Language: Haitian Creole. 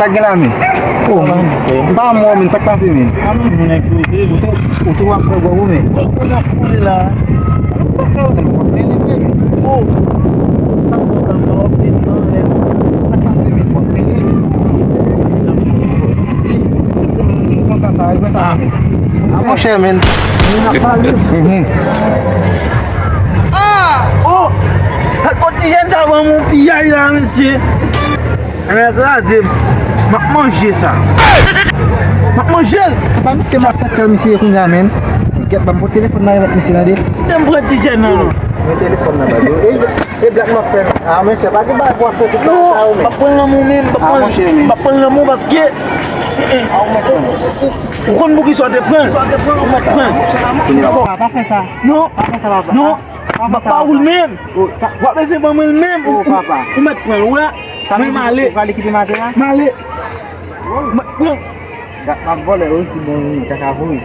sakit lah ni. Oh, bang mau min sakit sini. Kami naik kursi Untuk apa gua umi? aku nak boleh lah. Kau kan ini ni. Oh, sama dalam optin tu ya. Sakit sini. Ini kontak saya besar. Apa sih men? Ini nak balik. Oh, aku tiada sama mu piai lah mesti. Anak lazim mak manger ça. Mak manger. Apa mesti mak kalau mesti aku ngamen. Get bambu telefon na mesti na dia. Dan berhenti jangan. May telefon na ba? Black ma pen. May siya bagi ba ko sa No, bapal na mo mem, bapal na mo basket. Ukon buki so adepren. Apa sa? No, Apa sa baba? no. Bapaul mem. Wak bese pamel mem. Oh, papa. Umat pren wa. May mali. Balik kita mati ha. Mali. Umat pren. Tak boleh oh si kakak aku.